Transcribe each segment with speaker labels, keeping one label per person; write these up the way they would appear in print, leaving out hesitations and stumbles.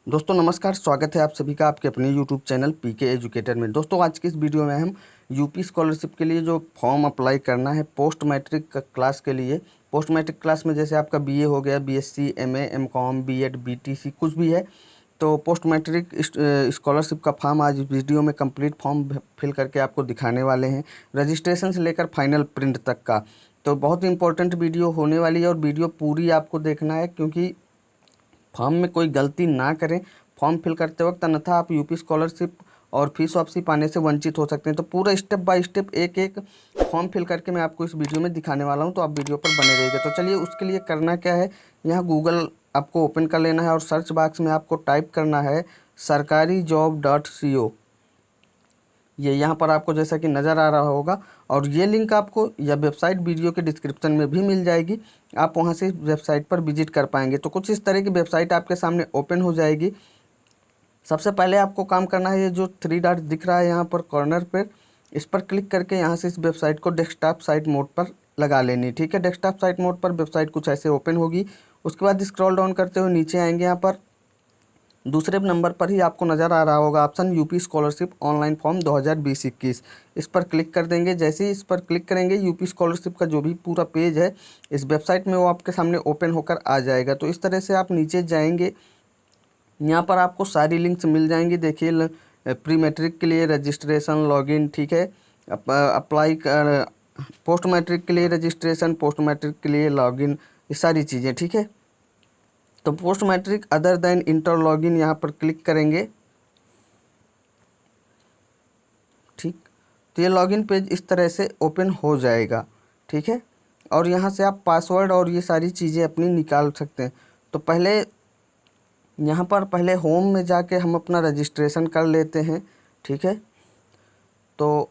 Speaker 1: दोस्तों नमस्कार, स्वागत है आप सभी का आपके अपने यूट्यूब चैनल पीके एजुकेटर में। दोस्तों आज की इस वीडियो में हम यूपी स्कॉलरशिप के लिए जो फॉर्म अप्लाई करना है पोस्ट मैट्रिक क्लास के लिए, पोस्ट मैट्रिक क्लास में जैसे आपका बीए हो गया, BSc, MA, MCom, BEd, BTC कुछ भी है, तो पोस्ट मैट्रिक स्कॉलरशिप का फॉर्म आज इस वीडियो में कंप्लीट फॉर्म फिल करके आपको दिखाने वाले हैं, रजिस्ट्रेशन से लेकर फाइनल प्रिंट तक का। तो बहुत ही इंपॉर्टेंट वीडियो होने वाली है और वीडियो पूरी आपको देखना है, क्योंकि फॉर्म में कोई गलती ना करें फॉर्म फिल करते वक्त, अन्यथा आप यूपी स्कॉलरशिप और फीस वापसी पाने से वंचित हो सकते हैं। तो पूरा स्टेप बाय स्टेप एक एक फॉर्म फिल करके मैं आपको इस वीडियो में दिखाने वाला हूं, तो आप वीडियो पर बने रहिएगा। तो चलिए उसके लिए करना क्या है, यहाँ गूगल आपको ओपन कर लेना है और सर्च बॉक्स में आपको टाइप करना है sarkarijob.co। ये यहाँ पर आपको जैसा कि नज़र आ रहा होगा, और ये लिंक आपको या वेबसाइट वीडियो के डिस्क्रिप्शन में भी मिल जाएगी, आप वहाँ से वेबसाइट पर विजिट कर पाएंगे। तो कुछ इस तरह की वेबसाइट आपके सामने ओपन हो जाएगी। सबसे पहले आपको काम करना है, ये जो 3 डॉट दिख रहा है यहाँ पर कॉर्नर पर, इस पर क्लिक करके यहाँ से इस वेबसाइट को डेस्कटॉप साइट मोड पर लगा लेनी। ठीक है, डेस्कटॉप साइट मोड पर वेबसाइट कुछ ऐसे ओपन होगी। उसके बाद स्क्रॉल डाउन करते हुए नीचे आएंगे, यहाँ पर दूसरे नंबर पर ही आपको नज़र आ रहा होगा option UP scholarship online form 2020-21। इस पर क्लिक कर देंगे। जैसे ही इस पर क्लिक करेंगे, यूपी स्कॉलरशिप का जो भी पूरा पेज है इस वेबसाइट में वो आपके सामने ओपन होकर आ जाएगा। तो इस तरह से आप नीचे जाएंगे, यहाँ पर आपको सारी लिंक्स मिल जाएंगी। देखिए, प्री मैट्रिक के लिए रजिस्ट्रेशन, लॉगिन, ठीक है, अप्लाई कर, पोस्ट मैट्रिक के लिए रजिस्ट्रेशन, पोस्ट मैट्रिक के लिए लॉगिन, ये सारी चीज़ें। ठीक है, तो post matric other than inter login यहाँ पर क्लिक करेंगे। ठीक, तो ये लॉगिन पेज इस तरह से ओपन हो जाएगा। ठीक है, और यहाँ से आप पासवर्ड और ये सारी चीज़ें अपनी निकाल सकते हैं। तो पहले यहाँ पर पहले होम में जाके हम अपना रजिस्ट्रेशन कर लेते हैं। ठीक है, तो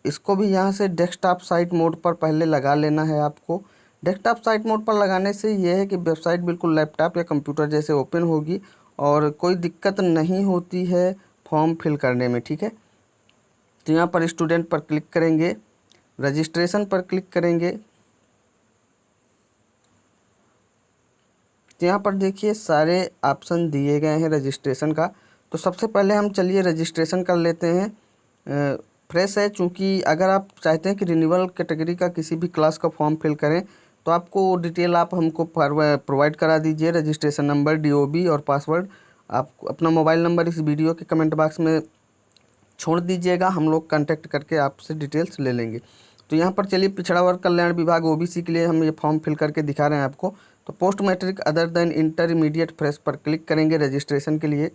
Speaker 1: इसको भी यहाँ से डेस्कटॉप साइट मोड पर पहले लगा लेना है आपको। डेस्कटॉप साइट मोड पर लगाने से ये है कि वेबसाइट बिल्कुल लैपटॉप या कंप्यूटर जैसे ओपन होगी और कोई दिक्कत नहीं होती है फॉर्म फिल करने में। ठीक है, तो यहाँ पर स्टूडेंट पर क्लिक करेंगे, रजिस्ट्रेशन पर क्लिक करेंगे। तो यहाँ पर देखिए सारे ऑप्शन दिए गए हैं रजिस्ट्रेशन का। तो सबसे पहले हम चलिए रजिस्ट्रेशन कर लेते हैं। फ्रेश है, चूँकि अगर आप चाहते हैं कि रिन्यूअल कैटेगरी का किसी भी क्लास का फॉर्म फिल करें तो आपको डिटेल आप हमको प्रोवाइड करा दीजिए, रजिस्ट्रेशन नंबर, डीओबी और पासवर्ड। आप अपना मोबाइल नंबर इस वीडियो के कमेंट बॉक्स में छोड़ दीजिएगा, हम लोग कांटेक्ट करके आपसे डिटेल्स ले लेंगे। तो यहाँ पर चलिए पिछड़ा वर्ग कल्याण विभाग ओबीसी के लिए हम ये फॉर्म फिल करके दिखा रहे हैं आपको। तो post matric other than intermediate fresh पर क्लिक करेंगे रजिस्ट्रेशन के लिए।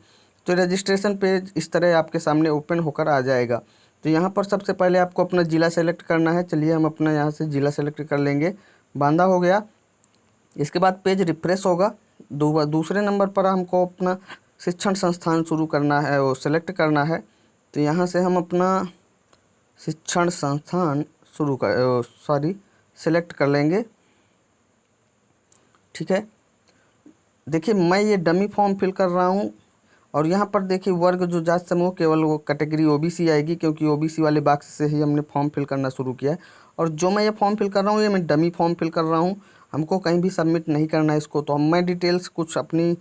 Speaker 1: तो रजिस्ट्रेशन पेज इस तरह आपके सामने ओपन होकर आ जाएगा। तो यहाँ पर सबसे पहले आपको अपना ज़िला सेलेक्ट करना है। चलिए हम अपना यहाँ से ज़िला सेलेक्ट कर लेंगे, बांदा हो गया। इसके बाद पेज रिफ्रेश होगा। दूसरे नंबर पर हमको अपना शिक्षण संस्थान शुरू करना है, वो सेलेक्ट करना है। तो यहाँ से हम अपना शिक्षण संस्थान सेलेक्ट कर लेंगे। ठीक है, देखिए मैं ये डमी फॉर्म फिल कर रहा हूँ और यहाँ पर देखिए वर्ग जो जात समूह, केवल वो कैटेगरी ओबीसी आएगी, क्योंकि ओबीसी वाले बॉक्स से ही हमने फॉर्म फिल करना शुरू किया है। और जो मैं ये फॉर्म फिल कर रहा हूँ ये मैं डमी फॉर्म फिल कर रहा हूँ, हमको कहीं भी सबमिट नहीं करना है इसको। तो मैं डिटेल्स कुछ अपनी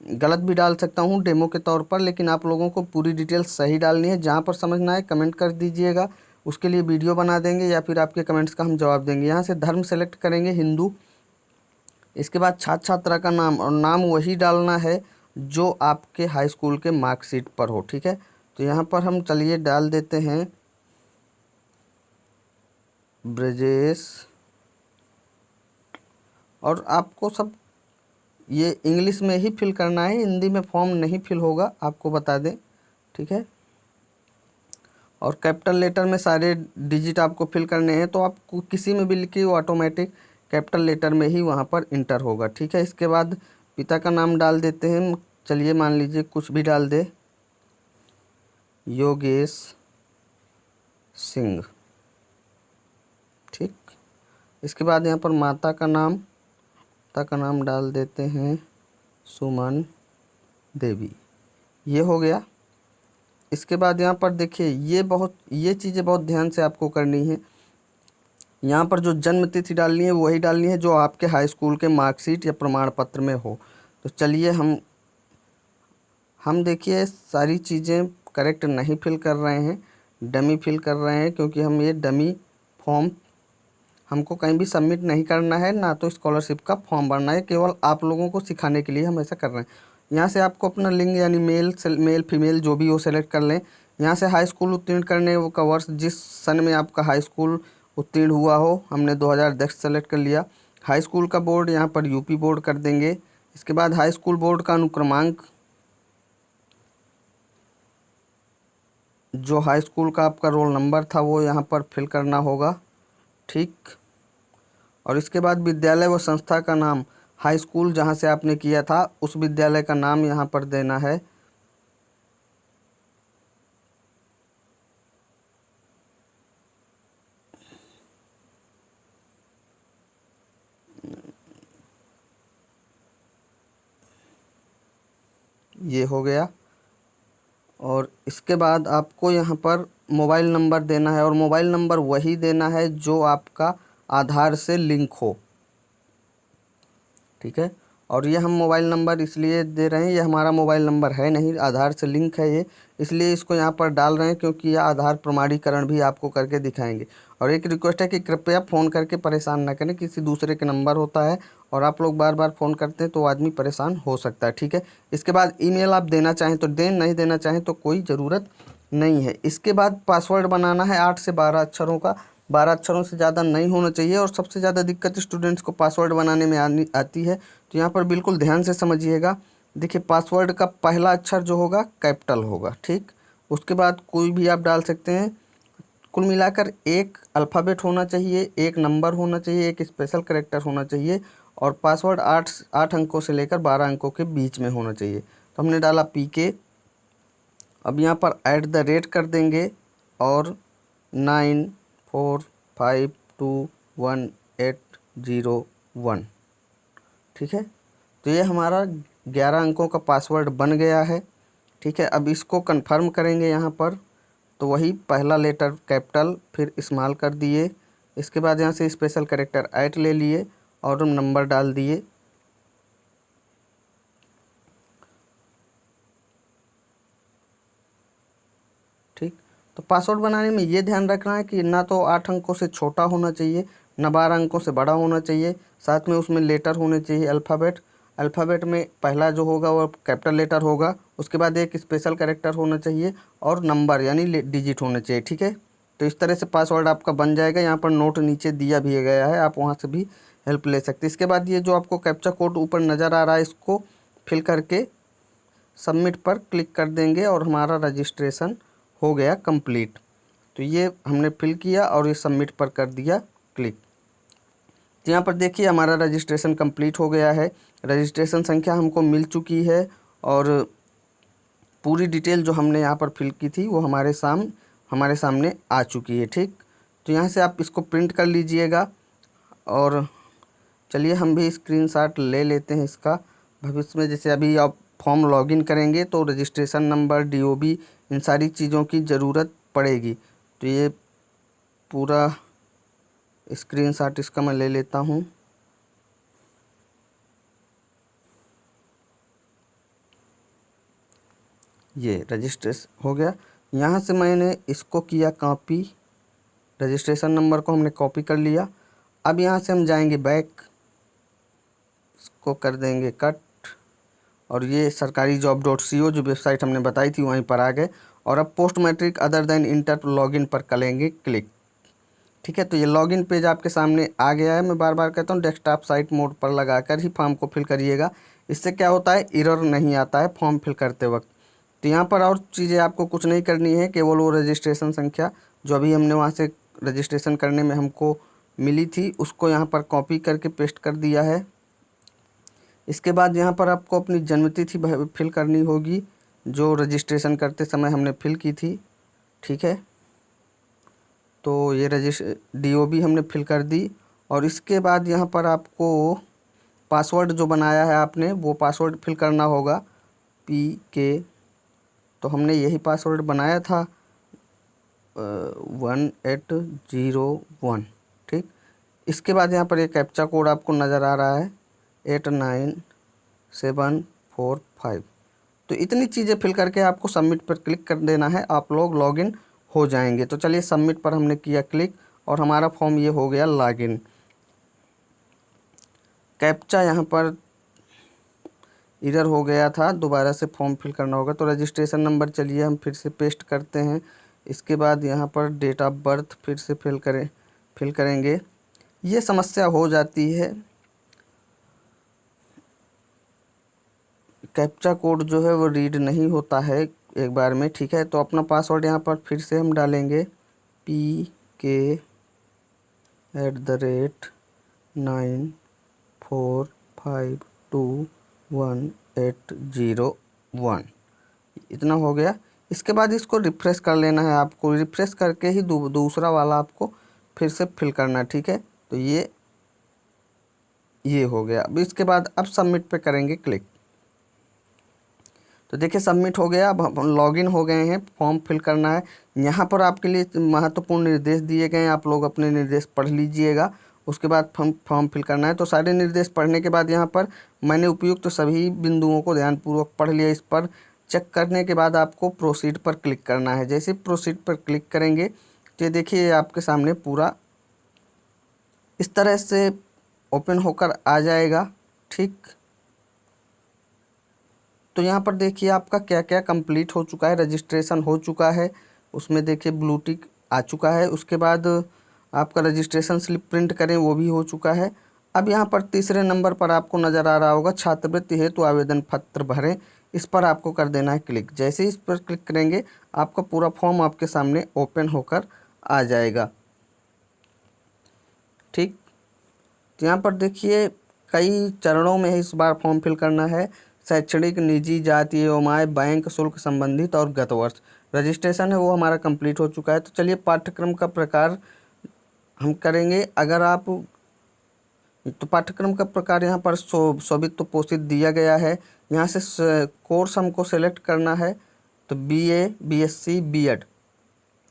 Speaker 1: गलत भी डाल सकता हूँ डेमो के तौर पर, लेकिन आप लोगों को पूरी डिटेल्स सही डालनी है। जहाँ पर समझना है कमेंट कर दीजिएगा, उसके लिए वीडियो बना देंगे या फिर आपके कमेंट्स का हम जवाब देंगे। यहाँ से धर्म सेलेक्ट करेंगे हिंदू। इसके बाद छात्र छात्रा का नाम, और नाम वही डालना है जो आपके हाई स्कूल के मार्कशीट पर हो। ठीक है, तो यहाँ पर हम चलिए डाल देते हैं ब्रजेश। और आपको सब ये इंग्लिश में ही फिल करना है, हिंदी में फॉर्म नहीं फिल होगा, आपको बता दें। ठीक है, और कैपिटल लेटर में सारे डिजिट आपको फिल करने हैं। तो आपको किसी में भी लिखिए वो ऑटोमेटिक कैपिटल लेटर में ही वहाँ पर इंटर होगा। ठीक है, इसके बाद पिता का नाम डाल देते हैं। चलिए मान लीजिए कुछ भी डाल दे, योगेश सिंह। ठीक, इसके बाद यहाँ पर माता का नाम डाल देते हैं सुमन देवी। ये हो गया। इसके बाद यहाँ पर देखिए ये चीज़ें बहुत ध्यान से आपको करनी है। यहाँ पर जो जन्म तिथि डालनी है वही डालनी है जो आपके हाई स्कूल के मार्कशीट या प्रमाण पत्र में हो। तो चलिए हम हम देखिए सारी चीज़ें करेक्ट नहीं फिल कर रहे हैं, डमी फिल कर रहे हैं, क्योंकि हम ये डमी फॉर्म हमको कहीं भी सबमिट नहीं करना है, ना तो स्कॉलरशिप का फॉर्म भरना है, केवल आप लोगों को सिखाने के लिए हम ऐसा कर रहे हैं। यहाँ से आपको अपना लिंग यानी मेल फीमेल जो भी हो सेलेक्ट कर लें। यहाँ से हाई स्कूल उत्तीर्ण करने का वर्ष, जिस सन में आपका हाई स्कूल उत्तीर्ण हुआ हो, हमने 2010 सेलेक्ट कर लिया। हाई स्कूल का बोर्ड यहाँ पर यूपी बोर्ड कर देंगे। इसके बाद हाई स्कूल बोर्ड का अनुक्रमांक, जो हाई स्कूल का आपका रोल नंबर था वो यहाँ पर फिल करना होगा, ठीक। और इसके बाद विद्यालय व संस्था का नाम, हाई स्कूल जहाँ से आपने किया था उस विद्यालय का नाम यहाँ पर देना है। ये हो गया। और इसके बाद आपको यहाँ पर मोबाइल नंबर देना है, और मोबाइल नंबर वही देना है जो आपका आधार से लिंक हो, ठीक है। और ये हम मोबाइल नंबर इसलिए दे रहे हैं, ये हमारा मोबाइल नंबर है नहीं, आधार से लिंक है ये, इसलिए इसको यहाँ पर डाल रहे हैं, क्योंकि यह आधार प्रमाणीकरण भी आपको करके दिखाएंगे। और एक रिक्वेस्ट है कि कृपया फ़ोन करके परेशान ना करें, किसी दूसरे के नंबर होता है और आप लोग बार बार फ़ोन करते हैं तो आदमी परेशान हो सकता है, ठीक है। इसके बाद ईमेल आप देना चाहें तो दें, नहीं देना चाहें तो कोई ज़रूरत नहीं है। इसके बाद पासवर्ड बनाना है 8 से 12 अक्षरों का, 12 अक्षरों से ज़्यादा नहीं होना चाहिए। और सबसे ज़्यादा दिक्कत स्टूडेंट्स को पासवर्ड बनाने में आती है, तो यहाँ पर बिल्कुल ध्यान से समझिएगा। देखिए पासवर्ड का पहला अक्षर जो होगा कैपिटल होगा, ठीक। उसके बाद कोई भी आप डाल सकते हैं। कुल मिलाकर एक अल्फ़ाबेट होना चाहिए, एक नंबर होना चाहिए, एक स्पेशल कैरेक्टर होना चाहिए, और पासवर्ड 8 अंकों से लेकर 12 अंकों के बीच में होना चाहिए। तो हमने डाला PK। अब यहाँ पर @ कर देंगे और 94521801, ठीक है। तो ये हमारा 11 अंकों का पासवर्ड बन गया है, ठीक है। अब इसको कंफर्म करेंगे यहाँ पर, तो वही पहला लेटर कैपिटल फिर स्मॉल कर दिए। इसके बाद यहाँ से स्पेशल कैरेक्टर 8 ले लिए और नंबर डाल दिए, ठीक। तो पासवर्ड बनाने में ये ध्यान रखना है कि ना तो 8 अंकों से छोटा होना चाहिए, ना 12 अंकों से बड़ा होना चाहिए, साथ में उसमें लेटर होने चाहिए अल्फ़ाबेट में पहला जो होगा वो कैपिटल लेटर होगा, उसके बाद एक स्पेशल कैरेक्टर होना चाहिए और नंबर यानी डिजिट होने चाहिए, ठीक है। तो इस तरह से पासवर्ड आपका बन जाएगा। यहाँ पर नोट नीचे दिया भी गया है, आप वहाँ से भी हेल्प ले सकते हैं। इसके बाद ये जो आपको कैप्चा कोड ऊपर नज़र आ रहा है, इसको फिल करके सबमिट पर क्लिक कर देंगे और हमारा रजिस्ट्रेशन हो गया कंप्लीट। तो ये हमने फिल किया और ये सबमिट पर कर दिया क्लिक। तो यहाँ पर देखिए हमारा रजिस्ट्रेशन कंप्लीट हो गया है, रजिस्ट्रेशन संख्या हमको मिल चुकी है और पूरी डिटेल जो हमने यहाँ पर फिल की थी वो हमारे सामने आ चुकी है, ठीक। तो यहाँ से आप इसको प्रिंट कर लीजिएगा। और चलिए हम भी स्क्रीनशॉट ले लेते हैं इसका, भविष्य में जैसे अभी आप फॉर्म लॉगिन करेंगे तो रजिस्ट्रेशन नंबर, DOB, इन सारी चीज़ों की ज़रूरत पड़ेगी। तो ये पूरा स्क्रीनशॉट इसका मैं ले लेता हूँ। ये रजिस्ट्रेशन हो गया। यहाँ से मैंने इसको किया कॉपी, रजिस्ट्रेशन नंबर को हमने कॉपी कर लिया। अब यहाँ से हम जाएंगे बैक, इसको कर देंगे कट, और ये sarkari-job.co जो वेबसाइट हमने बताई थी वहीं पर आ गए। और अब post matric other than inter login पर करेंगे क्लिक, ठीक है। तो ये लॉगिन पेज आपके सामने आ गया है। मैं बार बार कहता हूँ डेस्कटॉप साइट मोड पर लगाकर ही फॉर्म को फिल करिएगा, इससे क्या होता है एरर नहीं आता है फॉर्म फिल करते वक्त। तो यहाँ पर और चीज़ें आपको कुछ नहीं करनी है, केवल वो रजिस्ट्रेशन संख्या जो अभी हमने वहाँ से रजिस्ट्रेशन करने में हमको मिली थी उसको यहाँ पर कॉपी करके पेस्ट कर दिया है। इसके बाद यहाँ पर आपको अपनी जन्मतिथि फिल करनी होगी जो रजिस्ट्रेशन करते समय हमने फिल की थी, ठीक है। तो ये DOB हमने फिल कर दी। और इसके बाद यहाँ पर आपको पासवर्ड जो बनाया है आपने वो पासवर्ड फिल करना होगा, PK। तो हमने यही पासवर्ड बनाया था 1801, ठीक। इसके बाद यहाँ पर एक कैप्चा कोड आपको नज़र आ रहा है 89745। तो इतनी चीज़ें फिल करके आपको सबमिट पर क्लिक कर देना है, आप लोग लॉगिन हो जाएंगे। तो चलिए सबमिट पर हमने किया क्लिक और हमारा फॉर्म ये हो गया लॉगिन। कैप्चा यहाँ पर इधर हो गया था, दोबारा से फॉर्म फिल करना होगा। तो रजिस्ट्रेशन नंबर चलिए हम फिर से पेस्ट करते हैं। इसके बाद यहाँ पर डेट ऑफ बर्थ फिर से फिल करेंगे। ये समस्या हो जाती है, कैप्चा कोड जो है वो रीड नहीं होता है एक बार में, ठीक है। तो अपना पासवर्ड यहाँ पर फिर से हम डालेंगे PK@9452181। इतना हो गया। इसके बाद इसको रिफ्रेश कर लेना है आपको, रिफ्रेश करके ही दूसरा वाला आपको फिर से फिल करना है, ठीक है। तो ये हो गया। अब इसके बाद अब सबमिट पे करेंगे क्लिक। तो देखिए सबमिट हो गया। अब हम लॉगिन हो गए हैं, फॉर्म फिल करना है। यहाँ पर आपके लिए महत्वपूर्ण निर्देश दिए गए हैं, आप लोग अपने निर्देश पढ़ लीजिएगा। उसके बाद फॉर्म फिल करना है। तो सारे निर्देश पढ़ने के बाद यहाँ पर मैंने उपयुक्त तो सभी बिंदुओं को ध्यानपूर्वक पढ़ लिया। इस पर चेक करने के बाद आपको प्रोसीड पर क्लिक करना है। जैसे प्रोसीड पर क्लिक करेंगे तो ये देखिए आपके सामने पूरा इस तरह से ओपन होकर आ जाएगा, ठीक। तो यहाँ पर देखिए आपका क्या क्या कंप्लीट हो चुका है। रजिस्ट्रेशन हो चुका है, उसमें देखिए ब्लू टिक आ चुका है। उसके बाद आपका रजिस्ट्रेशन स्लिप प्रिंट करें वो भी हो चुका है। अब यहाँ पर तीसरे नंबर पर आपको नज़र आ रहा होगा छात्रवृत्ति हेतु आवेदन पत्र भरें, इस पर आपको कर देना है क्लिक। जैसे ही इस पर क्लिक करेंगे आपका पूरा फॉर्म आपके सामने ओपन होकर आ जाएगा, ठीक। तो यहाँ पर देखिए कई चरणों में इस बार फॉर्म फिल करना है। शैक्षणिक, निजी, जाति एवं आय, बैंक शुल्क संबंधित और गत वर्ष रजिस्ट्रेशन है वो हमारा कंप्लीट हो चुका है। तो चलिए पाठ्यक्रम का प्रकार हम करेंगे। अगर आप तो पाठ्यक्रम का प्रकार यहाँ पर शोभित तो पोषित दिया गया है। यहाँ से कोर्स हमको सेलेक्ट करना है। तो BA, BSc, B.Ed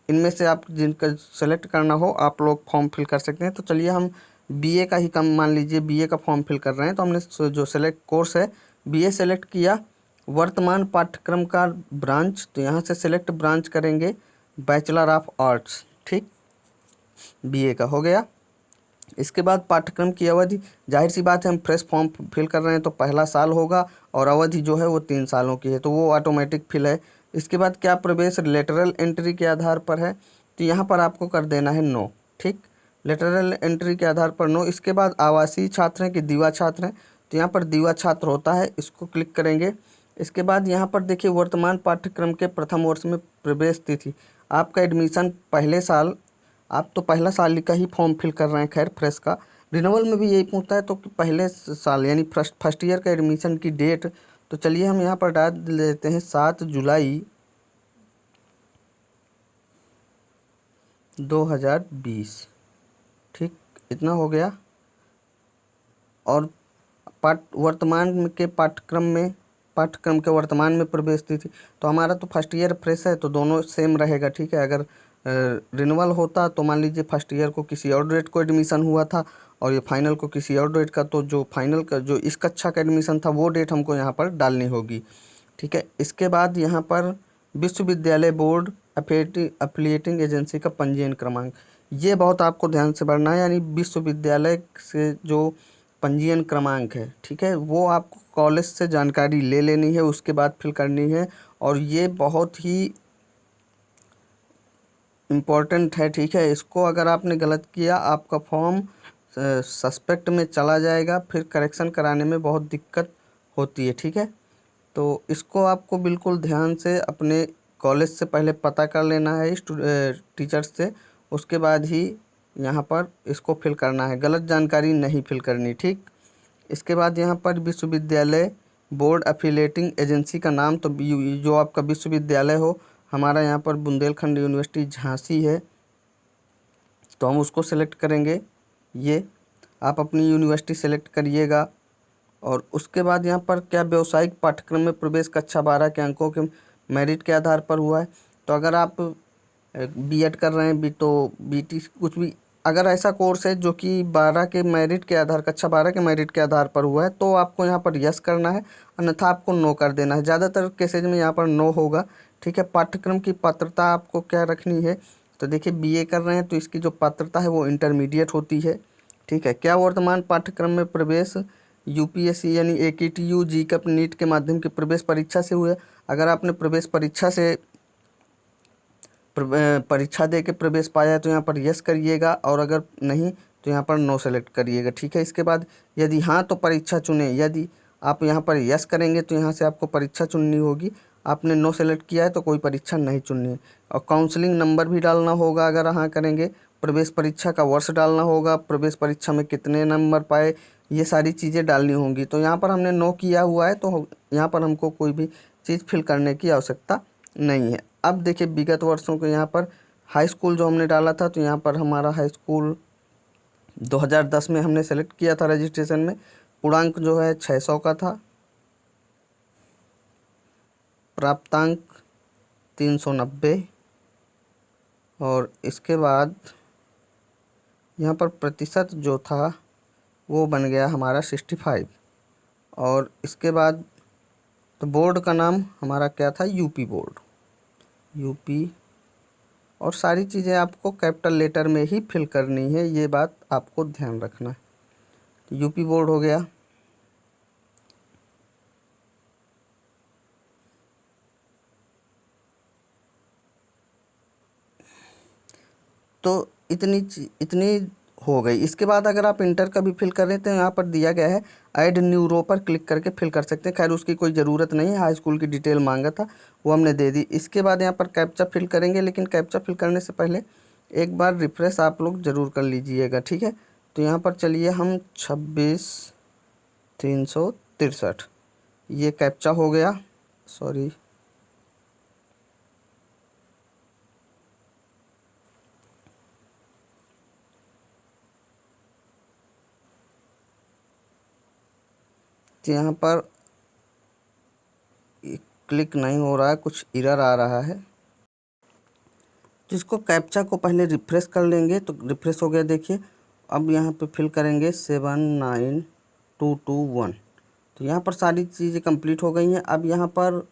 Speaker 1: इनमें से आप जिनका सेलेक्ट करना हो आप लोग फॉर्म फिल कर सकते हैं। तो चलिए हम BA का ही कम मान लीजिए BA का फॉर्म फिल कर रहे हैं। तो हमने जो सेलेक्ट कोर्स है BA सेलेक्ट किया। वर्तमान पाठ्यक्रम का ब्रांच, तो यहाँ से सेलेक्ट ब्रांच करेंगे बैचलर ऑफ आर्ट्स, ठीक। BA का हो गया। इसके बाद पाठ्यक्रम की अवधि, जाहिर सी बात है हम फ्रेश फॉर्म फिल कर रहे हैं तो पहला साल होगा और अवधि जो है वो 3 सालों की है, तो वो ऑटोमेटिक फिल है। इसके बाद क्या प्रवेश लेटरल एंट्री के आधार पर है, तो यहाँ पर आपको कर देना है नो, ठीक। लेटरल एंट्री के आधार पर नो। इसके बाद आवासीय छात्र हैं कि दीवा छात्र हैं, तो यहाँ पर दीवा छात्र होता है, इसको क्लिक करेंगे। इसके बाद यहाँ पर देखिए वर्तमान पाठ्यक्रम के प्रथम वर्ष में प्रवेश तिथि, आपका एडमिशन पहले साल, आप तो पहला साल का ही फॉर्म फिल कर रहे हैं, खैर फ्रेश का। रिन्यूअल में भी यही पूछता है, तो पहले साल यानी फर्स्ट ईयर का एडमिशन की डेट, तो चलिए हम यहाँ पर डाल देते हैं 7 जुलाई 2020, ठीक। इतना हो गया। और वर्तमान के पाठ्यक्रम के वर्तमान में प्रवेश तिथि, तो हमारा तो फर्स्ट ईयर फ्रेश है तो दोनों सेम रहेगा, ठीक है। अगर रिन्यूअल होता तो मान लीजिए फर्स्ट ईयर को किसी और डेट को एडमिशन हुआ था और ये फाइनल को किसी और डेट का, तो जो फाइनल का जो इस कक्षा का एडमिशन था वो डेट हमको यहाँ पर डालनी होगी, ठीक है। इसके बाद यहाँ पर विश्वविद्यालय बोर्ड एफिलिएटिंग एजेंसी का पंजीयन क्रमांक, ये बहुत आपको ध्यान से भरना है। यानी विश्वविद्यालय से जो पंजीयन क्रमांक है, ठीक है, वो आपको कॉलेज से जानकारी ले लेनी है, उसके बाद फिल करनी है। और ये बहुत ही इम्पोर्टेंट है, ठीक है। इसको अगर आपने गलत किया आपका फॉर्म सस्पेक्ट में चला जाएगा, फिर करेक्शन कराने में बहुत दिक्कत होती है, ठीक है। तो इसको आपको बिल्कुल ध्यान से अपने कॉलेज से पहले पता कर लेना है टीचर्स से, उसके बाद ही यहाँ पर इसको फिल करना है, गलत जानकारी नहीं फिल करनी, ठीक। इसके बाद यहाँ पर विश्वविद्यालय बोर्ड एफिलिएटिंग एजेंसी का नाम, तो जो आपका विश्वविद्यालय हो, हमारा यहाँ पर बुंदेलखंड यूनिवर्सिटी झांसी है तो हम उसको सेलेक्ट करेंगे। ये आप अपनी यूनिवर्सिटी सेलेक्ट करिएगा। और उसके बाद यहाँ पर क्या व्यावसायिक पाठ्यक्रम में प्रवेश कक्षा 12 के अंकों के मेरिट के आधार पर हुआ है, तो अगर आप B.Ed कर रहे हैं तो BT कुछ भी, अगर ऐसा कोर्स है जो कि 12 के मेरिट के आधार, कक्षा 12 के मेरिट के आधार पर हुआ है, तो आपको यहाँ पर यस करना है। अन्यथा आपको नो कर देना है। ज़्यादातर केसेज में यहाँ पर नो होगा, ठीक है। पाठ्यक्रम की पात्रता आपको क्या रखनी है, तो देखिए बीए कर रहे हैं तो इसकी जो पात्रता है वो इंटरमीडिएट होती है, ठीक है। क्या वर्तमान पाठ्यक्रम में प्रवेश यूपीएससी यानी एकेटीयू, जीकप, नीट के माध्यम की प्रवेश परीक्षा से हुआ? अगर आपने प्रवेश परीक्षा से परीक्षा दे के प्रवेश पाया तो यहाँ पर यस करिएगा, और अगर नहीं तो यहाँ पर नो सेलेक्ट करिएगा, ठीक है। इसके बाद यदि हाँ तो परीक्षा चुने, यदि आप यहाँ पर यस करेंगे तो यहाँ से आपको परीक्षा चुननी होगी, आपने नो सेलेक्ट किया है तो कोई परीक्षा नहीं चुननी है। और काउंसलिंग नंबर भी डालना होगा अगर हाँ करेंगे, प्रवेश परीक्षा का वर्ष डालना होगा, प्रवेश परीक्षा में कितने नंबर पाए, ये सारी चीज़ें डालनी होंगी। तो यहाँ पर हमने नो किया हुआ है तो यहाँ पर हमको कोई भी चीज़ फिल करने की आवश्यकता नहीं है। अब देखिए विगत वर्षों को यहाँ पर हाई स्कूल जो हमने डाला था, तो यहाँ पर हमारा हाई स्कूल 2010 में हमने सेलेक्ट किया था रजिस्ट्रेशन में। पूर्णांक जो है 600 का था, प्राप्तांक 390, और इसके बाद यहाँ पर प्रतिशत जो था वो बन गया हमारा 65। और इसके बाद तो बोर्ड का नाम हमारा क्या था, यूपी बोर्ड, यूपी। और सारी चीज़ें आपको कैपिटल लेटर में ही फिल करनी है, ये बात आपको ध्यान रखना है। तो यूपी बोर्ड हो गया। तो इतनी हो गई। इसके बाद अगर आप इंटर का भी फिल कर रहे हैं तो यहाँ पर दिया गया है ऐड न्यू रो पर क्लिक करके फिल कर सकते हैं। खैर उसकी कोई ज़रूरत नहीं है, हाई स्कूल की डिटेल मांगा था वो हमने दे दी। इसके बाद यहाँ पर कैप्चा फिल करेंगे, लेकिन कैप्चा फिल करने से पहले एक बार रिफ्रेश आप लोग ज़रूर कर लीजिएगा, ठीक है। तो यहाँ पर चलिए हम 26,363 ये कैप्चा हो गया, सॉरी तो यहाँ पर क्लिक नहीं हो रहा है, कुछ एरर आ रहा है। जिसको कैप्चा को पहले रिफ्रेश कर लेंगे तो रिफ्रेश हो गया, देखिए। अब यहाँ पे फिल करेंगे 79221। तो यहाँ पर सारी चीज़ें कंप्लीट हो गई हैं। अब यहाँ पर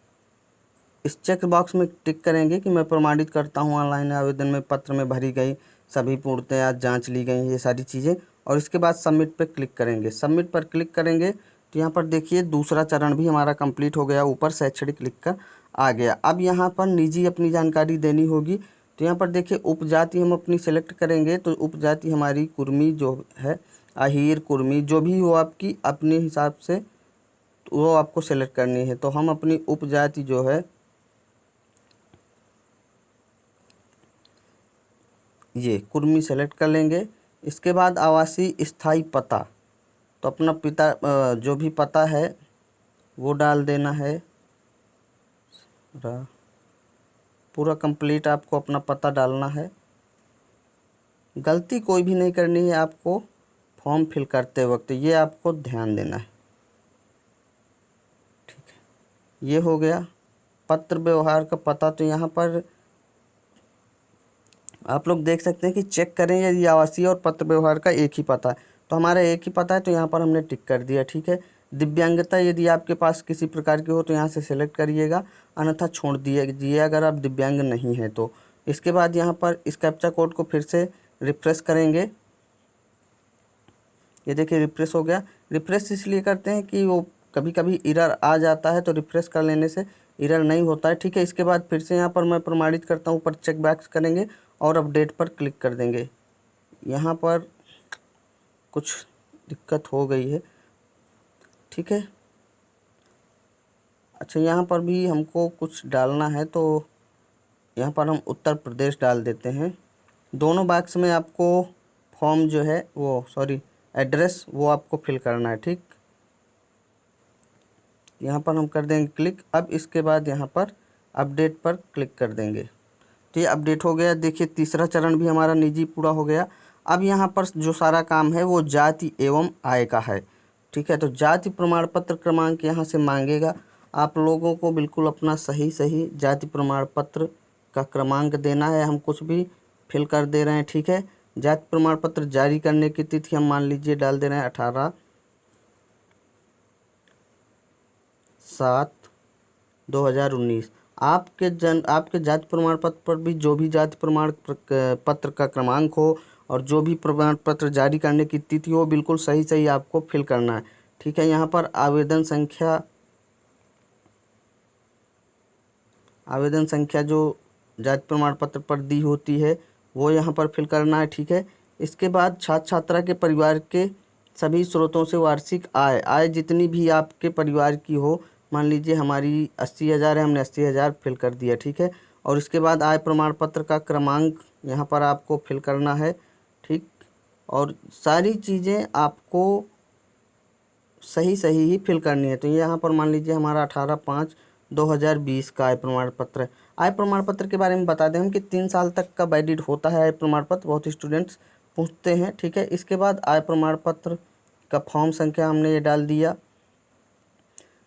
Speaker 1: इस चेक बॉक्स में टिक करेंगे कि मैं प्रमाणित करता हूँ ऑनलाइन आवेदन में पत्र में भरी गई सभी पूर्णतया जांच ली गई ये सारी चीज़ें। और इसके बाद सबमिट पर क्लिक करेंगे। सबमिट पर क्लिक करेंगे तो यहाँ पर देखिए दूसरा चरण भी हमारा कंप्लीट हो गया, ऊपर शैक्षणिक लिखकर आ गया। अब यहाँ पर निजी अपनी जानकारी देनी होगी। तो यहाँ पर देखिए उपजाति हम अपनी सेलेक्ट करेंगे, तो उपजाति हमारी कुर्मी जो है, अहीर, कुर्मी जो भी हो आपकी अपने हिसाब से वो आपको सेलेक्ट करनी है। तो हम अपनी उपजाति जो है ये कुर्मी सेलेक्ट कर लेंगे। इसके बाद आवासीय स्थायी पता, तो अपना पिता जो भी पता है वो डाल देना है। पूरा कंप्लीट आपको अपना पता डालना है, गलती कोई भी नहीं करनी है आपको फॉर्म फिल करते वक्त, ये आपको ध्यान देना है, ठीक है। ये हो गया पत्र व्यवहार का पता। तो यहाँ पर आप लोग देख सकते हैं कि चेक करें यदि आवासीय और पत्र व्यवहार का एक ही पता है, तो हमारा एक ही पता है तो यहाँ पर हमने टिक कर दिया, ठीक है। दिव्यांगता यदि आपके पास किसी प्रकार की हो तो यहाँ से सेलेक्ट करिएगा, अन्यथा छोड़ दीजिए अगर आप दिव्यांग नहीं हैं तो। इसके बाद यहाँ पर इस कैप्चा कोड को फिर से रिफ्रेश करेंगे। ये देखिए रिफ्रेश हो गया। रिफ्रेश इसलिए करते हैं कि वो कभी कभी एरर आ जाता है, तो रिफ्रेश कर लेने से एरर नहीं होता है, ठीक है। इसके बाद फिर से यहाँ पर मैं प्रमाणित करता हूँ पर चेक बॉक्स करेंगे और अपडेट पर क्लिक कर देंगे। यहाँ पर कुछ दिक्कत हो गई है, ठीक है। अच्छा यहाँ पर भी हमको कुछ डालना है, तो यहाँ पर हम उत्तर प्रदेश डाल देते हैं। दोनों बॉक्स में आपको फॉर्म जो है वो एड्रेस वो आपको फिल करना है, ठीक। यहाँ पर हम कर देंगे क्लिक। अब इसके बाद यहाँ पर अपडेट पर क्लिक कर देंगे, तो ये अपडेट हो गया। देखिए तीसरा चरण भी हमारा निजी पूरा हो गया। अब यहाँ पर जो सारा काम है वो जाति एवं आय का है, ठीक है। तो जाति प्रमाण पत्र क्रमांक यहाँ से मांगेगा, आप लोगों को बिल्कुल अपना सही जाति प्रमाण पत्र का क्रमांक देना है। हम कुछ भी फिल कर दे रहे हैं, ठीक है। जाति प्रमाण पत्र जारी करने की तिथि हम मान लीजिए डाल दे रहे हैं 18 7/2019। आपके जाति प्रमाण पत्र पर भी जो भी जाति प्रमाण पत्र का क्रमांक हो और जो भी प्रमाण पत्र जारी करने की तिथि हो, बिल्कुल सही सही आपको फिल करना है। ठीक है, यहाँ पर आवेदन संख्या जो जाति प्रमाण पत्र पर दी होती है वो यहाँ पर फिल करना है। ठीक है, इसके बाद छात्र छात्रा के परिवार के सभी स्रोतों से वार्षिक आय जितनी भी आपके परिवार की हो, मान लीजिए हमारी 80,000 है, हमने 80,000 फिल कर दिया। ठीक है, और इसके बाद आय प्रमाण पत्र का क्रमांक यहाँ पर आपको फिल करना है। ठीक, और सारी चीज़ें आपको सही सही ही फिल करनी है। तो यहाँ पर मान लीजिए हमारा 18/5/2020 का आय प्रमाण पत्र है। आय प्रमाण पत्र के बारे में बता दें हम कि 3 साल तक का वैलिड होता है आय प्रमाण पत्र, बहुत स्टूडेंट्स पूछते हैं। ठीक है, इसके बाद आय प्रमाण पत्र का फॉर्म संख्या हमने ये डाल दिया।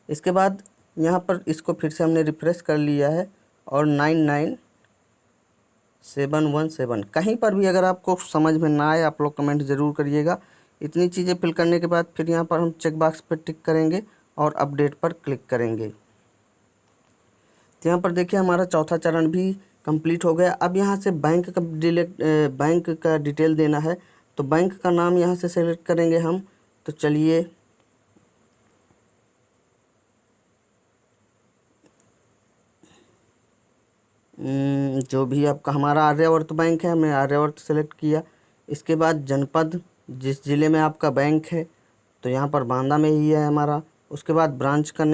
Speaker 1: इसके बाद यहाँ पर इसको फिर से हमने रिफ्रेश कर लिया है और 99717। कहीं पर भी अगर आपको समझ में ना आए आप लोग कमेंट ज़रूर करिएगा। इतनी चीज़ें फिल करने के बाद फिर यहाँ पर हम चेक बॉक्स पर टिक करेंगे और अपडेट पर क्लिक करेंगे। तो यहाँ पर देखिए हमारा चौथा चरण भी कंप्लीट हो गया। अब यहाँ से बैंक का डिटेल देना है, तो बैंक का नाम यहाँ से सेलेक्ट करेंगे हम। तो चलिए जो भी आपका हमारा आर्यावर्त बैंक है, हमने आर्यावर्त सेलेक्ट किया। इसके बाद जनपद, जिस ज़िले में आपका बैंक है, तो यहाँ पर बांदा में ही है हमारा। उसके बाद ब्रांच का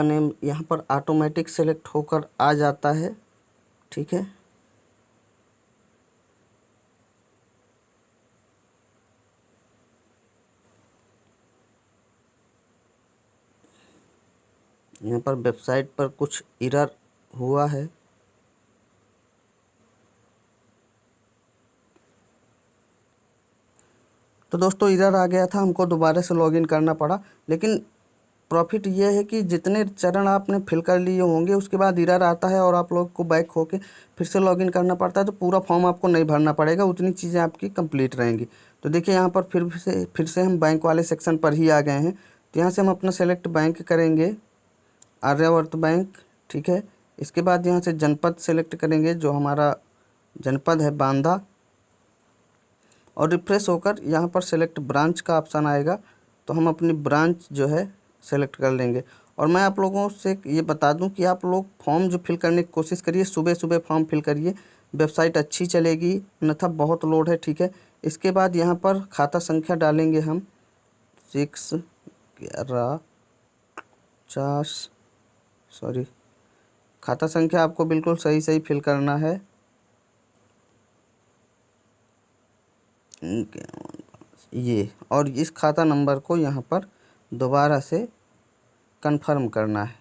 Speaker 1: नेम यहाँ पर ऑटोमेटिक सेलेक्ट होकर आ जाता है। ठीक है, यहाँ पर वेबसाइट पर कुछ एरर हुआ है। तो दोस्तों एरर आ गया था, हमको दोबारा से लॉगिन करना पड़ा। लेकिन प्रॉफिट ये है कि जितने चरण आपने फिल कर लिए होंगे उसके बाद एरर आता है और आप लोग को बैक होके फिर से लॉगिन करना पड़ता है, तो पूरा फॉर्म आपको नहीं भरना पड़ेगा, उतनी चीज़ें आपकी कंप्लीट रहेंगी। तो देखिए यहाँ पर फिर से हम बैंक वाले सेक्शन पर ही आ गए हैं। तो यहाँ से हम अपना सेलेक्ट बैंक करेंगे, आर्यावर्त बैंक। ठीक है, इसके बाद यहाँ से जनपद सेलेक्ट करेंगे, जो हमारा जनपद है बांदा, और रिफ्रेश होकर यहाँ पर सेलेक्ट ब्रांच का ऑप्शन आएगा, तो हम अपनी ब्रांच जो है सेलेक्ट कर लेंगे। और मैं आप लोगों से ये बता दूं कि आप लोग फॉर्म जो फिल करने की कोशिश करिए, सुबह सुबह फॉर्म फिल करिए, वेबसाइट अच्छी चलेगी, अन्यथा बहुत लोड है। ठीक है, इसके बाद यहाँ पर खाता संख्या डालेंगे हम 61150, सॉरी, खाता संख्या आपको बिल्कुल सही सही फिल करना है। ये और इस खाता नंबर को यहाँ पर दोबारा से कंफर्म करना है।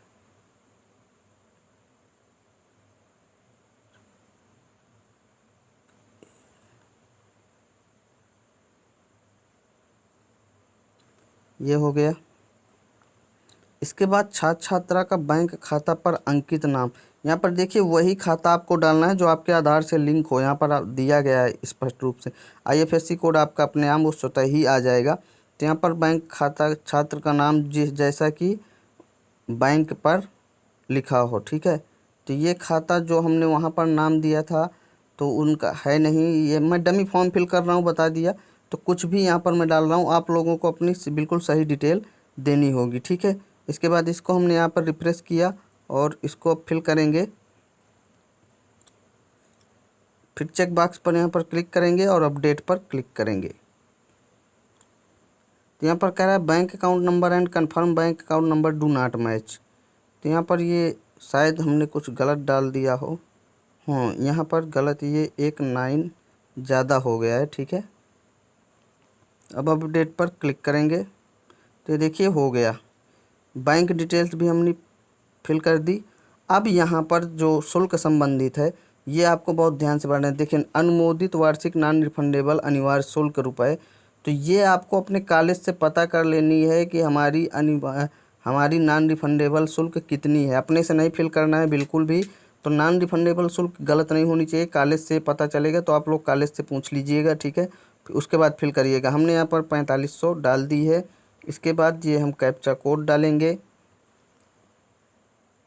Speaker 1: ये हो गया। इसके बाद छात्र छात्रा का बैंक खाता पर अंकित नाम, यहाँ पर देखिए वही खाता आपको डालना है जो आपके आधार से लिंक हो। यहाँ पर दिया गया है स्पष्ट रूप से, IFSC कोड आपका अपने आप वो स्वतः ही आ जाएगा। तो यहाँ पर बैंक खाता छात्र का नाम जैसा कि बैंक पर लिखा हो। ठीक है, तो ये खाता जो हमने वहाँ पर नाम दिया था तो उनका है नहीं, ये मैं डमी फॉर्म फिल कर रहा हूँ, बता दिया। तो कुछ भी यहाँ पर मैं डाल रहा हूँ, आप लोगों को अपनी बिल्कुल सही डिटेल देनी होगी। ठीक है, इसके बाद इसको हमने यहाँ पर रिफ्रेश किया और इसको फिल करेंगे। फिर चेक बॉक्स पर यहाँ पर क्लिक करेंगे और अपडेट पर क्लिक करेंगे। तो यहाँ पर कह रहा है bank account number and confirm bank account number do not match. तो यहाँ पर ये शायद हमने कुछ गलत डाल दिया हो। हाँ, यहाँ पर गलत, ये 1 9 ज़्यादा हो गया है। ठीक है, अब अपडेट पर क्लिक करेंगे तो देखिए हो गया, बैंक डिटेल्स भी हमने फिल कर दी। अब यहाँ पर जो शुल्क संबंधित है ये आपको बहुत ध्यान से पढ़ना है। देखिए अनुमोदित वार्षिक नॉन रिफंडेबल अनिवार्य शुल्क रुपए, तो ये आपको अपने कॉलेज से पता कर लेनी है कि हमारी नॉन रिफंडेबल शुल्क कितनी है। अपने से नहीं फिल करना है बिल्कुल भी। तो नॉन रिफंडेबल शुल्क गलत नहीं होनी चाहिए, कॉलेज से पता चलेगा, तो आप लोग कॉलेज से पूछ लीजिएगा। ठीक है, उसके बाद फिल करिएगा। हमने यहाँ पर 4500 डाल दी है इसके बाद ये हम कैप्चा कोड डालेंगे।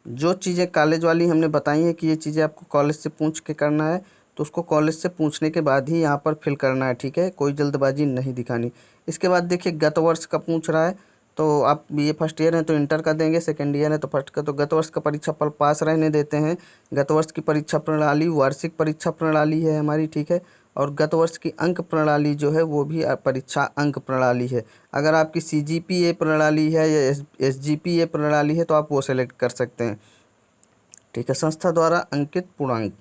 Speaker 1: जो चीज़ें कॉलेज वाली हमने बताई हैं कि ये चीज़ें आपको कॉलेज से पूछ के करना है, तो उसको कॉलेज से पूछने के बाद ही यहाँ पर फिल करना है, ठीक है, कोई जल्दबाजी नहीं दिखानी। इसके बाद देखिए गत वर्ष का पूछ रहा है, तो आप ये फर्स्ट ईयर है तो इंटर का देंगे, सेकेंड ईयर है तो फर्स्ट का। तो गत वर्ष का परीक्षा पर पास रहने देते हैं। गत वर्ष की परीक्षा प्रणाली वार्षिक परीक्षा प्रणाली है हमारी, ठीक है। और गत वर्ष की अंक प्रणाली जो है वो भी परीक्षा अंक प्रणाली है। अगर आपकी CGPA प्रणाली है या SGPA प्रणाली है तो आप वो सेलेक्ट कर सकते हैं, ठीक है। संस्था द्वारा अंकित पूर्णांक,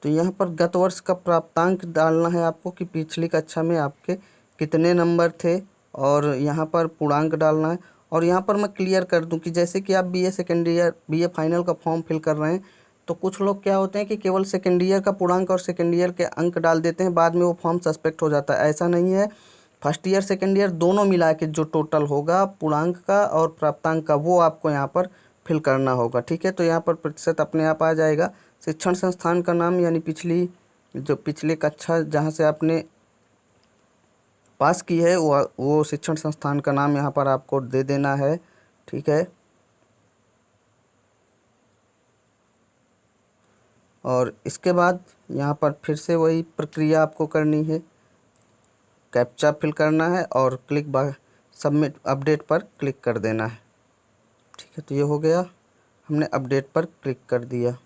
Speaker 1: तो यहाँ पर गत वर्ष का प्राप्तांक डालना है आपको कि पिछली कक्षा में आपके कितने नंबर थे, और यहाँ पर पूर्णांक डालना है। और यहाँ पर मैं क्लियर कर दूं कि जैसे कि आप BA second year BA final का फॉर्म फिल कर रहे हैं, तो कुछ लोग क्या होते हैं कि केवल सेकेंड ईयर का पूर्णांक और सेकेंड ईयर के अंक डाल देते हैं, बाद में वो फॉर्म सस्पेक्ट हो जाता है। ऐसा नहीं है, फर्स्ट ईयर सेकेंड ईयर दोनों मिला के जो टोटल होगा पूर्णांक का और प्राप्तांक का, वो आपको यहाँ पर फिल करना होगा, ठीक है। तो यहाँ पर प्रतिशत अपने आप आ जाएगा। शिक्षण संस्थान का नाम यानी पिछली कक्षा जहाँ से आपने पास की है वो शिक्षण संस्थान का नाम यहाँ पर आपको दे देना है, ठीक है। और इसके बाद यहाँ पर फिर से वही प्रक्रिया आपको करनी है, कैप्चा फिल करना है और सबमिट अपडेट पर क्लिक कर देना है, ठीक है। तो ये हो गया, हमने अपडेट पर क्लिक कर दिया।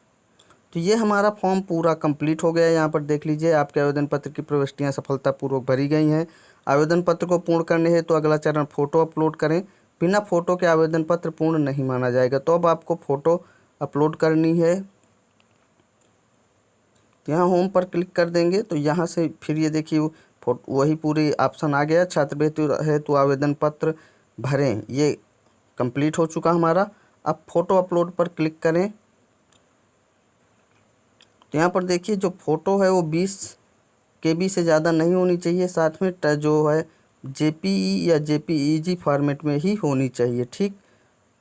Speaker 1: तो ये हमारा फॉर्म पूरा कंप्लीट हो गया है। यहाँ पर देख लीजिए आपके आवेदन पत्र की प्रविष्टियाँ सफलतापूर्वक भरी गई हैं। आवेदन पत्र को पूर्ण करने है तो अगला चरण फ़ोटो अपलोड करें। बिना फ़ोटो के आवेदन पत्र पूर्ण नहीं माना जाएगा। तो अब आपको फ़ोटो अपलोड करनी है। तो यहाँ होम पर क्लिक कर देंगे तो यहाँ से फिर ये देखिए वही पूरी ऑप्शन आ गया, छात्रवृत्ति हेतु आवेदन पत्र भरें, ये कंप्लीट हो चुका हमारा। अब फ़ोटो अपलोड पर क्लिक करें। तो यहाँ पर देखिए जो फ़ोटो है वो 20 KB से ज़्यादा नहीं होनी चाहिए, साथ में जो है JPE या JPEG फॉर्मेट में ही होनी चाहिए, ठीक।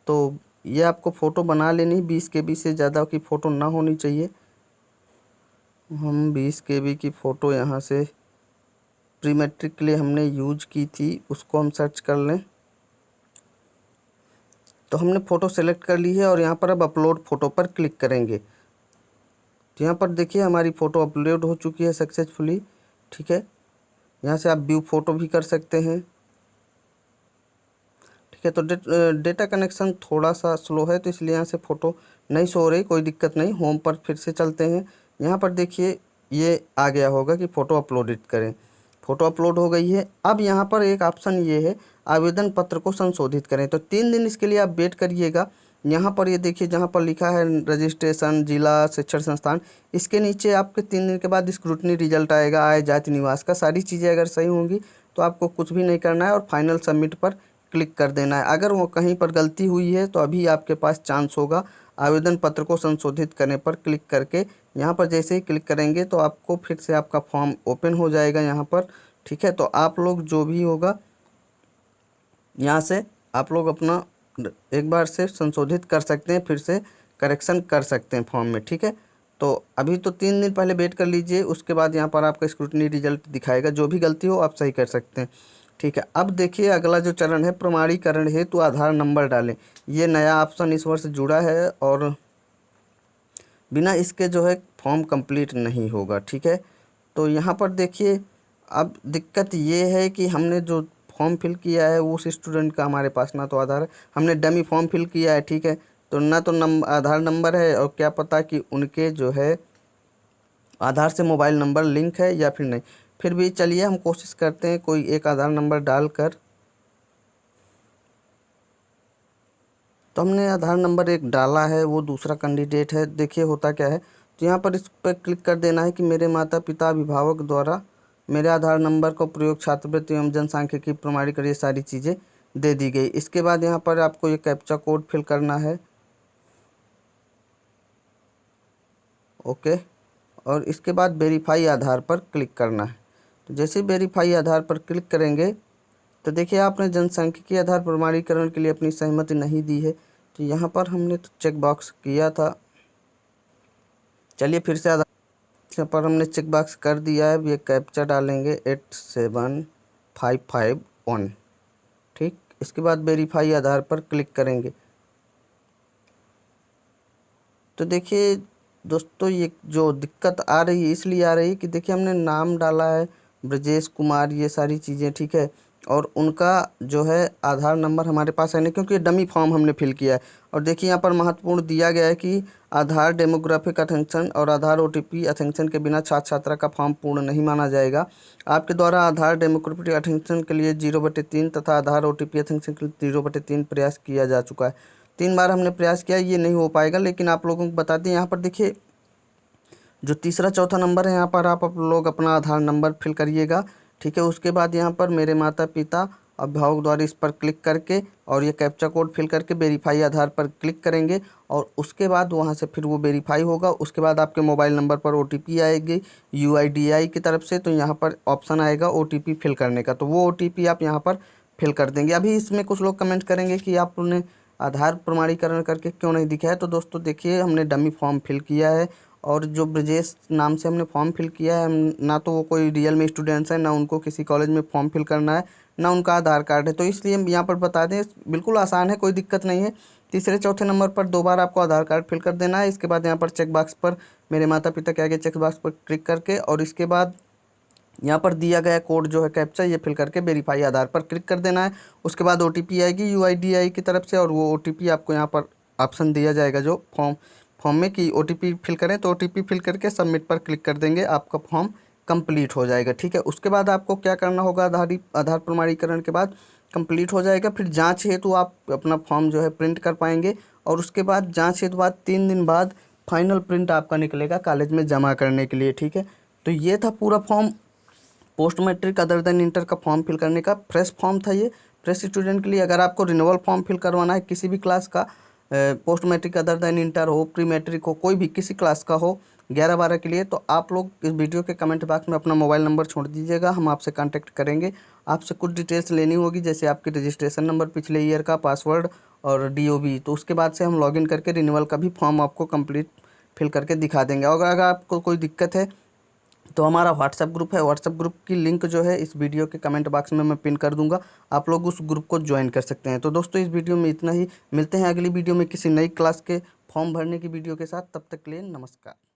Speaker 1: तो ये आपको फ़ोटो बना लेनी, 20 KB से ज़्यादा की फ़ोटो ना होनी चाहिए। हम 20 KB की फ़ोटो यहाँ से प्री मैट्रिक के लिए हमने यूज की थी, उसको हम सर्च कर लें। तो हमने फ़ोटो सेलेक्ट कर ली है और यहाँ पर अब अपलोड फ़ोटो पर क्लिक करेंगे। तो यहाँ पर देखिए हमारी फ़ोटो अपलोड हो चुकी है सक्सेसफुली, ठीक है। यहाँ से आप व्यू फ़ोटो भी कर सकते हैं, ठीक है। तो डेटा कनेक्शन थोड़ा सा स्लो है तो इसलिए यहाँ से फ़ोटो नहीं शो हो रही, कोई दिक्कत नहीं। होम पर फिर से चलते हैं। यहाँ पर देखिए ये आ गया होगा कि फ़ोटो अपलोडिट करें, फ़ोटो अपलोड हो गई है। अब यहाँ पर एक ऑप्शन ये है आवेदन पत्र को संशोधित करें, तो 3 दिन इसके लिए आप वेट करिएगा। यहाँ पर ये देखिए जहाँ पर लिखा है रजिस्ट्रेशन जिला शिक्षण संस्थान, इसके नीचे आपके 3 दिन के बाद स्क्रूटनी रिजल्ट आएगा, आय जाति निवास का। सारी चीज़ें अगर सही होंगी तो आपको कुछ भी नहीं करना है और फाइनल सबमिट पर क्लिक कर देना है। अगर वो कहीं पर गलती हुई है तो अभी आपके पास चांस होगा आवेदन पत्र को संशोधित करने पर क्लिक करके। यहाँ पर जैसे ही क्लिक करेंगे तो आपको फिर से आपका फॉर्म ओपन हो जाएगा यहाँ पर, ठीक है। तो आप लोग जो भी होगा यहाँ से आप लोग अपना एक बार से संशोधित कर सकते हैं, फिर से करेक्शन कर सकते हैं फॉर्म में, ठीक है। तो अभी तो 3 दिन पहले वेट कर लीजिए, उसके बाद यहाँ पर आपका स्क्रूटनी रिजल्ट दिखाएगा, जो भी गलती हो आप सही कर सकते हैं, ठीक है। अब देखिए अगला जो चरण है प्रमाणीकरण हेतु आधार नंबर डालें। ये नया ऑप्शन इस वर्ष जुड़ा है और बिना इसके जो है फॉर्म कंप्लीट नहीं होगा, ठीक है। तो यहाँ पर देखिए अब दिक्कत ये है कि हमने जो फॉर्म फिल किया है उस स्टूडेंट का हमारे पास ना तो आधार है, हमने डमी फॉर्म फिल किया है, ठीक है। तो ना तो आधार नंबर है और क्या पता कि उनके जो है आधार से मोबाइल नंबर लिंक है या फिर नहीं। फिर भी चलिए हम कोशिश करते हैं कोई एक आधार नंबर डालकर। तो हमने आधार नंबर एक डाला है, वो दूसरा कैंडिडेट है। देखिए होता क्या है, तो यहाँ पर इस पर क्लिक कर देना है कि मेरे माता पिता अभिभावक द्वारा मेरे आधार नंबर का प्रयोग छात्रवृत्ति एवं जनसांख्यिकी प्रमाणीकरण ये सारी चीज़ें दे दी गई। इसके बाद यहाँ पर आपको ये कैप्चा कोड फिल करना है, ओके। और इसके बाद वेरीफाई आधार पर क्लिक करना है। तो जैसे वेरीफाई आधार पर क्लिक करेंगे तो देखिए आपने जनसांख्यिकीय आधार प्रमाणीकरण के लिए अपनी सहमति नहीं दी है, तो यहाँ पर हमने तो चेक बॉक्स किया था। चलिए फिर से यहाँ पर हमने चेक बॉक्स कर दिया है। अब ये कैप्चा डालेंगे 87551। ठीक, इसके बाद वेरीफाई आधार पर क्लिक करेंगे। तो देखिए दोस्तों, ये जो दिक्कत आ रही है इसलिए आ रही है कि देखिए हमने नाम डाला है ब्रजेश कुमार, ये सारी चीज़ें, ठीक है, और उनका जो है आधार नंबर हमारे पास है नहीं, क्योंकि डमी फॉर्म हमने फिल किया है। और देखिए यहाँ पर महत्वपूर्ण दिया गया है कि आधार डेमोग्राफिक अथेंशन और आधार ओटीपी अथेंशन के बिना छात्र छात्रा का फॉर्म पूर्ण नहीं माना जाएगा। आपके द्वारा आधार डेमोग्राफिक अथेंशन के लिए 0/3 तथा आधार ओटीपी अथेंशन के लिए 0/3 प्रयास किया जा चुका है। 3 बार हमने प्रयास किया, ये नहीं हो पाएगा। लेकिन आप लोगों को बता दें, यहाँ पर देखिए जो तीसरा चौथा नंबर है, यहाँ पर आप लोग अपना आधार नंबर फिल करिएगा, ठीक है। उसके बाद यहाँ पर मेरे माता पिता अभिभावक द्वारा इस पर क्लिक करके और ये कैप्चा कोड फिल करके वेरीफाई आधार पर क्लिक करेंगे, और उसके बाद वहाँ से फिर वो वेरीफाई होगा। उसके बाद आपके मोबाइल नंबर पर ओटीपी आएगी यूआईडीआई की तरफ से, तो यहाँ पर ऑप्शन आएगा ओटीपी फिल करने का, तो वो ओटीपी आप यहाँ पर फिल कर देंगे। अभी इसमें कुछ लोग कमेंट करेंगे कि आपने आधार प्रमाणीकरण करके क्यों नहीं दिखाया। तो दोस्तों देखिए, हमने डमी फॉर्म फिल किया है, और जो ब्रजेश नाम से हमने फॉर्म फिल किया है, हम ना तो वो कोई रियल में स्टूडेंट्स हैं, ना उनको किसी कॉलेज में फॉर्म फिल करना है, ना उनका आधार कार्ड है। तो इसलिए हम यहाँ पर बता दें, बिल्कुल आसान है, कोई दिक्कत नहीं है। तीसरे चौथे नंबर पर 2 बार आपको आधार कार्ड फिल कर देना है। इसके बाद यहाँ पर चेक बॉक्स पर मेरे माता पिता के आगे चेक बॉक्स पर क्लिक करके, और इसके बाद यहाँ पर दिया गया कोड जो है कैप्चा, ये फिल करके वेरीफाई आधार पर क्लिक कर देना है। उसके बाद ओटीपी आएगी यूआईडीआई की तरफ से, और वो ओटीपी आपको यहाँ पर ऑप्शन दिया जाएगा जो फॉर्म में कि ओटीपी फिल करें, तो ओटीपी फिल करके सबमिट पर क्लिक कर देंगे, आपका फॉर्म कंप्लीट हो जाएगा, ठीक है। उसके बाद आपको क्या करना होगा, आधार प्रमाणीकरण के बाद कंप्लीट हो जाएगा, फिर जांच हेतु आप अपना फॉर्म जो है प्रिंट कर पाएंगे, और उसके बाद जांच हेतु बाद 3 दिन बाद फाइनल प्रिंट आपका निकलेगा कॉलेज में जमा करने के लिए, ठीक है। तो ये था पूरा form post matric other than inter का फॉर्म फिल करने का। फ्रेश फॉर्म था ये, फ्रेश स्टूडेंट के लिए। अगर आपको रिन्यूअल फॉर्म फिल करवाना है किसी भी क्लास का, post matric other than inter हो, प्री मैट्रिक हो, कोई भी किसी क्लास का हो 11-12 के लिए, तो आप लोग इस वीडियो के कमेंट बॉक्स में अपना मोबाइल नंबर छोड़ दीजिएगा, हम आपसे कांटेक्ट करेंगे। आपसे कुछ डिटेल्स लेनी होगी, जैसे आपकी रजिस्ट्रेशन नंबर, पिछले ईयर का पासवर्ड और डीओबी, तो उसके बाद से हम लॉगिन करके रिन्यूअल का भी फॉर्म आपको कंप्लीट फिल करके दिखा देंगे। और अगर आपको कोई दिक्कत है तो हमारा व्हाट्सएप ग्रुप है, व्हाट्सएप ग्रुप की लिंक जो है इस वीडियो के कमेंट बॉक्स में मैं पिन कर दूंगा, आप लोग उस ग्रुप को ज्वाइन कर सकते हैं। तो दोस्तों इस वीडियो में इतना ही, मिलते हैं अगली वीडियो में किसी नई क्लास के फॉर्म भरने की वीडियो के साथ। तब तक के लिए नमस्कार।